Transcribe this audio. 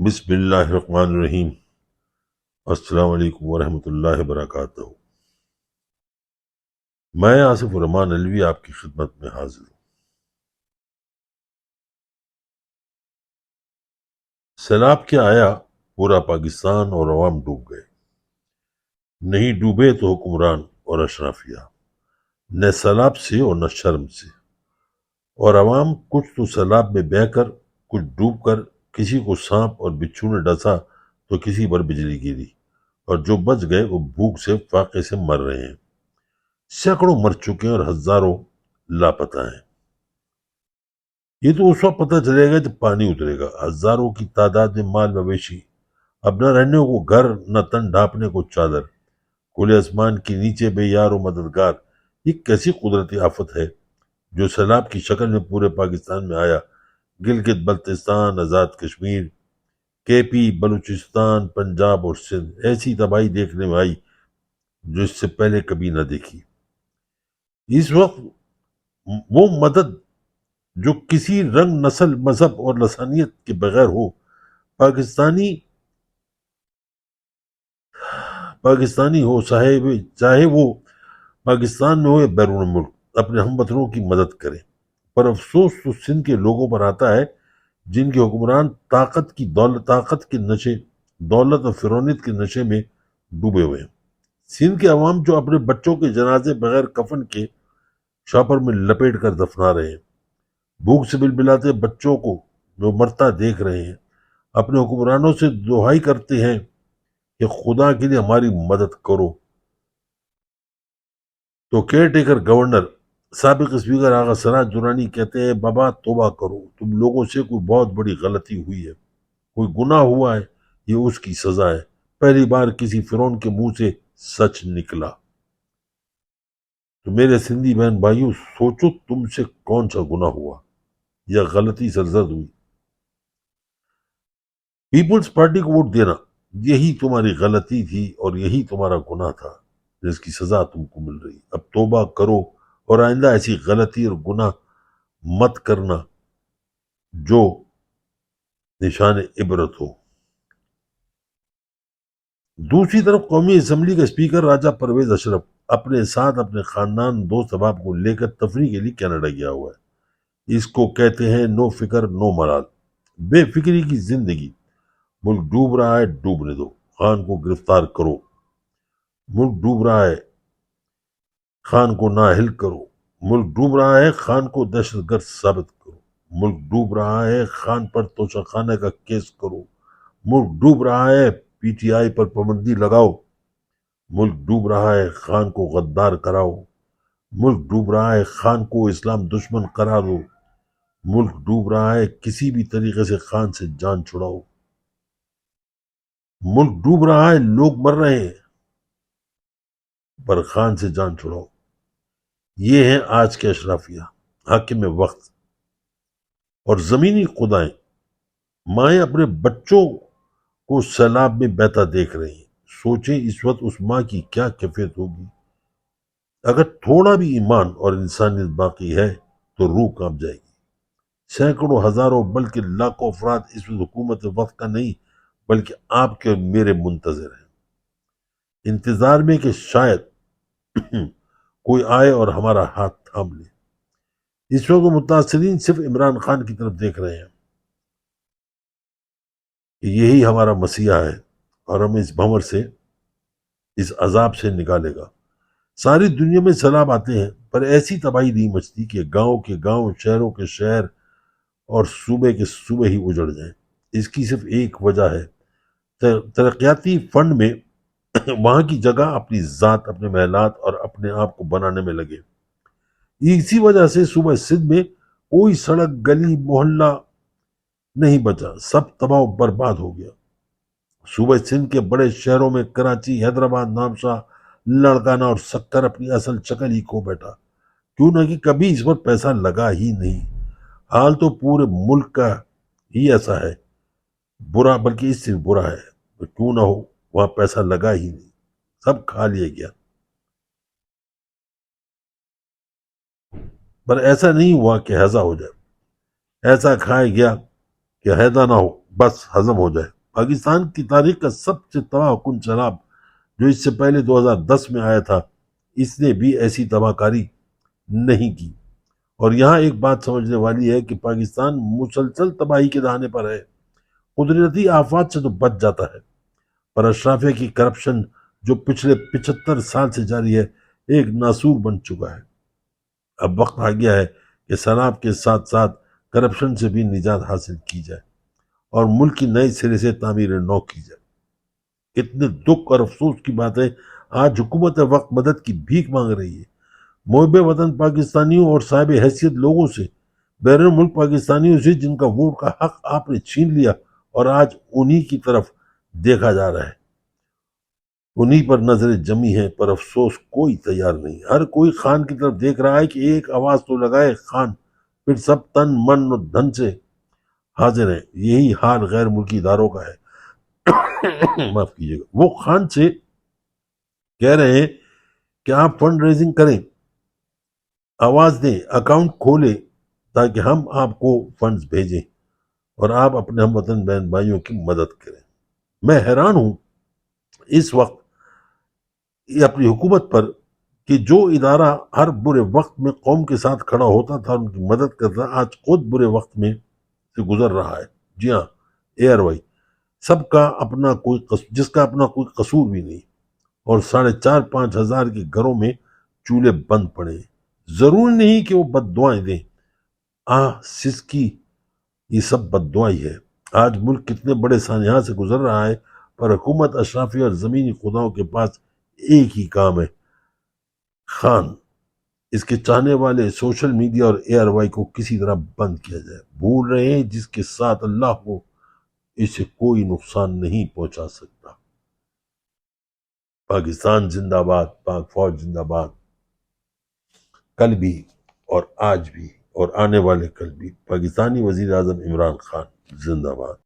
بسم اللہ الرحمن الرحیم۔ السلام علیکم ورحمۃ اللہ وبرکاتہ۔ میں آصف الرحمان علوی آپ کی خدمت میں حاضر ہوں۔ سیلاب کیا آیا، پورا پاکستان اور عوام ڈوب گئے۔ نہیں ڈوبے تو حکمران اور اشرافیہ، نہ سیلاب سے اور نہ شرم سے، اور عوام کچھ تو سیلاب میں بہہ کر، کچھ ڈوب کر، کسی کو سانپ اور بچھو نے ڈسا تو کسی پر بجلی گری، اور جو بچ گئے وہ بھوک سے فاقے سے مر رہے ہیں۔ سینکڑوں مر چکے ہیں اور ہزاروں لاپتہ ہیں۔ یہ تو اس وقت پتہ چلے گا جب پانی اترے گا۔ ہزاروں کی تعداد میں مال مویشی، اب نہ رہنے کو گھر، نہ تن ڈھانپنے کو چادر، کھلے آسمان کے نیچے بے یار و مددگار۔ یہ کیسی قدرتی آفت ہے جو سیلاب کی شکل میں پورے پاکستان میں آیا۔ گلگت بلتستان، آزاد کشمیر، کے پی، بلوچستان، پنجاب اور سندھ، ایسی تباہی دیکھنے میں آئی جو اس سے پہلے کبھی نہ دیکھی۔ اس وقت وہ مدد جو کسی رنگ، نسل، مذہب اور لسانیت کے بغیر ہو، پاکستانی ہو، چاہے وہ پاکستان میں ہو یا بیرون ملک، اپنے ہم وطنوں کی مدد کرے۔ پر افسوس تو سندھ کے لوگوں پر آتا ہے جن کے حکمران طاقت کے نشے، دولت اور فرونیت کے نشے میں ڈوبے ہوئے ہیں۔ سندھ کے عوام جو اپنے بچوں کے جنازے بغیر کفن کے شاپر میں لپیٹ کر دفنا رہے ہیں، بھوک سے بلبلاتے بچوں کو جو مرتا دیکھ رہے ہیں، اپنے حکمرانوں سے دعائی کرتے ہیں کہ خدا کے لیے ہماری مدد کرو، تو کیئر ٹیکر گورنر سابق اسپیکر آغا سراج درانی کہتے ہیں بابا توبہ کرو، تم لوگوں سے کوئی بہت بڑی غلطی ہوئی ہے، کوئی گناہ ہوا ہے، یہ اس کی سزا ہے۔ پہلی بار کسی فرعون کے منہ سے سچ نکلا۔ تو میرے سندھی بہن بھائیوں، سوچو تم سے کون سا گناہ ہوا یا غلطی سرزد ہوئی۔ پیپلز پارٹی کو ووٹ دینا، یہی تمہاری غلطی تھی اور یہی تمہارا گناہ تھا جس کی سزا تم کو مل رہی۔ اب توبہ کرو اور آئندہ ایسی غلطی اور گناہ مت کرنا جو نشان عبرت ہو۔ دوسری طرف قومی اسمبلی کا اسپیکر راجہ پرویز اشرف اپنے ساتھ اپنے خاندان، دوست احباب کو لے کر تفریح کے لیے کینیڈا گیا ہوا ہے۔ اس کو کہتے ہیں نو فکر نو ملال، بے فکری کی زندگی۔ ملک ڈوب رہا ہے، ڈوبنے دو، خان کو گرفتار کرو۔ ملک ڈوب رہا ہے، خان کو نااہل کرو۔ ملک ڈوب رہا ہے، خان کو دہشت گرد ثابت کرو۔ ملک ڈوب رہا ہے، خان پر توشہ خانے کا کیس کرو۔ ملک ڈوب رہا ہے، پی ٹی آئی پر پابندی لگاؤ۔ ملک ڈوب رہا ہے، خان کو غدار کراؤ۔ ملک ڈوب رہا ہے، خان کو اسلام دشمن قرار دو۔ ملک ڈوب رہا ہے، کسی بھی طریقے سے خان سے جان چھڑاؤ۔ ملک ڈوب رہا ہے، لوگ مر رہے ہیں، پر خان سے جان چھڑاؤ۔ یہ ہیں آج کے اشرافیہ، حاکم وقت اور زمینی خدائیں۔ مائیں اپنے بچوں کو سیلاب میں بہتا دیکھ رہی ہیں۔ سوچیں اس وقت اس ماں کی کیا کیفیت ہوگی۔ اگر تھوڑا بھی ایمان اور انسانیت باقی ہے تو روح کانپ جائے گی۔ سینکڑوں، ہزاروں، بلکہ لاکھوں افراد اس وقت حکومت وقت کا نہیں بلکہ آپ کے اور میرے منتظر ہیں، انتظار میں کہ شاید کوئی آئے اور ہمارا ہاتھ تھام لے۔ اس وقت متاثرین صرف عمران خان کی طرف دیکھ رہے ہیں کہ یہی ہمارا مسیحا ہے اور ہمیں اس بھنور سے، اس عذاب سے نکالے گا۔ ساری دنیا میں سیلاب آتے ہیں پر ایسی تباہی نہیں مچتی کہ گاؤں کے گاؤں، شہروں کے شہر اور صوبے کے صوبے ہی اجڑ جائیں۔ اس کی صرف ایک وجہ ہے، ترقیاتی فنڈ میں وہاں کی جگہ اپنی ذات، اپنے محلات اور اپنے آپ کو بنانے میں لگے۔ اسی وجہ سے صوبہ سندھ میں کوئی سڑک، گلی، محلہ نہیں بچا، سب تباہ و برباد ہو گیا۔ صوبہ سندھ کے بڑے شہروں میں کراچی، حیدرآباد، نامسا، لڑکانہ اور سکر اپنی اصل شکل ہی کھو بیٹھا، کیوں نہ کہ کبھی اس پر پیسہ لگا ہی نہیں۔ حال تو پورے ملک کا ہی ایسا ہے، برا بلکہ اس سے برا ہے، کیوں نہ ہو، وہاں پیسہ لگا ہی نہیں، سب کھا لیا گیا۔ پر ایسا نہیں ہوا کہ ہیضہ ہو جائے، ایسا کھایا گیا کہ ہیضہ نہ ہو، بس ہضم ہو جائے۔ پاکستان کی تاریخ کا سب سے تباہ کن سیلاب جو اس سے پہلے 2010 میں آیا تھا، اس نے بھی ایسی تباہ کاری نہیں کی۔ اور یہاں ایک بات سمجھنے والی ہے کہ پاکستان مسلسل تباہی کے دہانے پر ہے۔ قدرتی آفات سے تو بچ جاتا ہے، پر اشرافیہ کی کرپشن جو پچھلے 75 سال سے جاری ہے ایک ناسور بن چکا ہے۔ اب وقت آ گیا ہے کہ سیلاب کے ساتھ ساتھ کرپشن سے بھی نجات حاصل کی جائے اور ملک کی نئے سرے سے تعمیر نو کی جائے۔ اتنے دکھ اور افسوس کی بات ہے، آج حکومت وقت مدد کی بھیک مانگ رہی ہے۔ محب وطن پاکستانیوں اور صاحب حیثیت لوگوں سے، بیرون ملک پاکستانیوں سے جن کا ووٹ کا حق آپ نے چھین لیا، اور آج انہی کی طرف دیکھا جا رہا ہے، انہی پر نظریں جمی ہیں، پر افسوس کوئی تیار نہیں۔ ہر کوئی خان کی طرف دیکھ رہا ہے کہ ایک آواز تو لگائے خان، پھر سب تن من اور دھن سے حاضر ہیں۔ یہی حال غیر ملکی اداروں کا ہے۔ معاف کیجیے گا، وہ خان سے کہہ رہے ہیں کہ آپ فنڈ ریزنگ کریں، آواز دیں، اکاؤنٹ کھولیں تاکہ ہم آپ کو فنڈز بھیجیں اور آپ اپنے ہم وطن بہن بھائیوں کی مدد کریں۔ میں حیران ہوں اس وقت یہ اپنی حکومت پر کہ جو ادارہ ہر برے وقت میں قوم کے ساتھ کھڑا ہوتا تھا، ان کی مدد کرتا، آج خود برے وقت میں سے گزر رہا ہے۔ جی ہاں، ایئر وائی سب کا اپنا جس کا اپنا کوئی قصور بھی نہیں، اور 4,500 ہزار کے گھروں میں چولہے بند پڑے ہیں۔ ضروری نہیں کہ وہ بد دعائیں دیں، سسکی، یہ سب بد دعائی ہے۔ آج ملک کتنے بڑے سانحہ سے گزر رہا ہے، پر حکومت، اشرافی اور زمینی خداؤں کے پاس ایک ہی کام ہے، خان۔ اس کے چاہنے والے سوشل میڈیا اور ایئر وائی کو کسی طرح بند کیا جائے۔ بھول رہے ہیں جس کے ساتھ اللہ کو اسے کوئی نقصان نہیں پہنچا سکتا۔ پاکستان زندہ باد، پاک فوج زندہ باد، کل بھی اور آج بھی اور آنے والے کل بھی۔ پاکستانی وزیر اعظم عمران خان زندہ باد۔